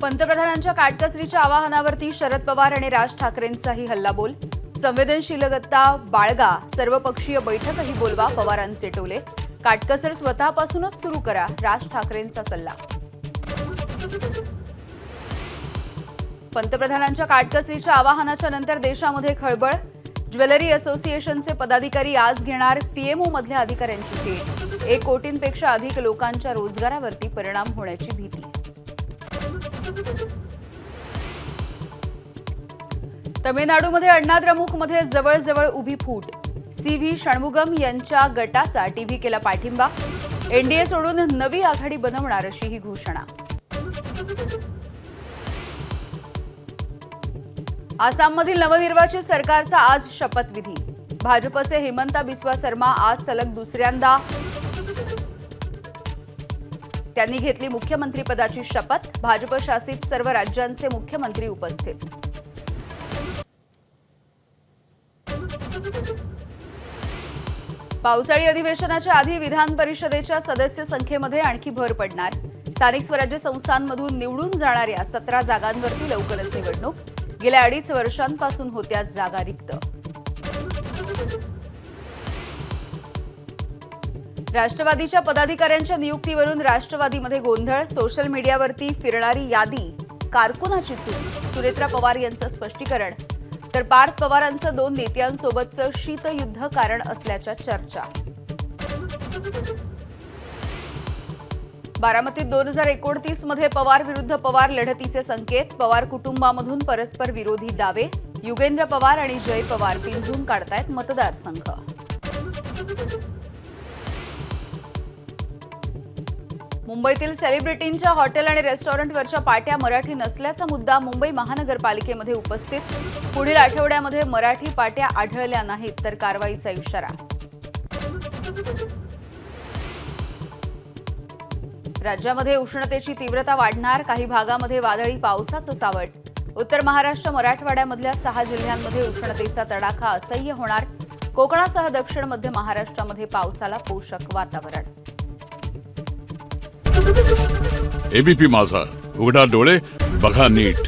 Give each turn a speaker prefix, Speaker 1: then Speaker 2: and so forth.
Speaker 1: पंतप्रधानांच्या काटकसरीच्या आवाहनावरती शरद पवार आणि राज ठाकरेंचाही हल्लाबोल. संवेदनशीलता बाळगा, सर्वपक्षीय बैठकही बोलवा, पवारांचे टोले. काटकसर स्वतःपासूनच सुरू करा, राज ठाकरेंचा सल्ला. पंतप्रधानांच्या काटकसरीच्या आवाहनाच्या नंतर देशामध्ये खळबळ. ज्वेलरी असोसिएशनचे पदाधिकारी आज घेणार पीएमओ मधल्या अधिकाऱ्यांची भेट. 1 कोटींपेक्षा अधिक लोकांच्या रोजगारावरती परिणाम होण्याची भीती. तमिळनाडूमध्ये अण्णाद्रमुकमध्ये जवळजवळ उभी फूट. सी.व्ही. षणमुगम यांच्या गटाचा टीव्ही केला पाठिंबा. एनडीए सोडून नवी आघाडी बनवणार अशी ही घोषणा. आसाममधील नवनिर्वाचित सरकारचा आज शपथविधी. भाजपचे हेमंता बिस्वा शर्मा आज सलग दुसऱ्यांदा त्यांनी घेतली मुख्यमंत्रीपदाची शपथ. भाजप शासित सर्व राज्यांचे मुख्यमंत्री उपस्थित. पावसाळी अधिवेशनाच्या आधी विधान परिषदेच्या सदस्य संख्येमध्ये आणखी भर पडणार. स्थानिक स्वराज्य संस्थांमधून निवडून जाणाऱ्या 17 जागांवरती लवकरच निवडणूक. गेल्या 2.5 वर्षांपासून होत्या जागा रिक्त. राष्ट्रवादीच्या पदाधिकाऱ्यांच्या नियुक्तीवरून राष्ट्रवादीमध्ये गोंधळ. सोशल मीडियावरती फिरणारी यादी कारकुनाची चूक. सुनेत्रा पवार यांचं स्पष्टीकरण. तर पार्थ पवारांचं 2 नेत्यांसोबतचं शीतयुद्ध कारण असल्याच्या चर्चा. बारामतीत 2029 मध्ये पवार विरुद्ध पवार लढतीचे संकेत. पवार कुटुंबामधून परस्पर विरोधी दावे. युगेंद्र पवार आणि जय पवार पिंजून काढतायत मतदारसंघ. मुंबईतील सेलिब्रिटींच्या हॉटेल आणि रेस्टॉरंटवरच्या पाट्या मराठी नसल्याचा मुद्दा मुंबई महानगरपालिकेमध्ये उपस्थित. पुढील आठवड्यामध्ये मराठी पाट्या आढळल्या नाहीत तर कारवाईचा इशारा. राज्यामध्ये उष्णतेची तीव्रता वाढणार. काही भागामध्ये वादळी पावसाचं सावट. उत्तर महाराष्ट्र मराठवाड्यामधल्या 6 जिल्ह्यांमध्ये उष्णतेचा तडाखा असह्य होणार. कोकणासह दक्षिण मध्य महाराष्ट्रामध्ये पावसाला पोषक वातावरण.
Speaker 2: एबीपी माझा, उघडा डोळे बघा नीट.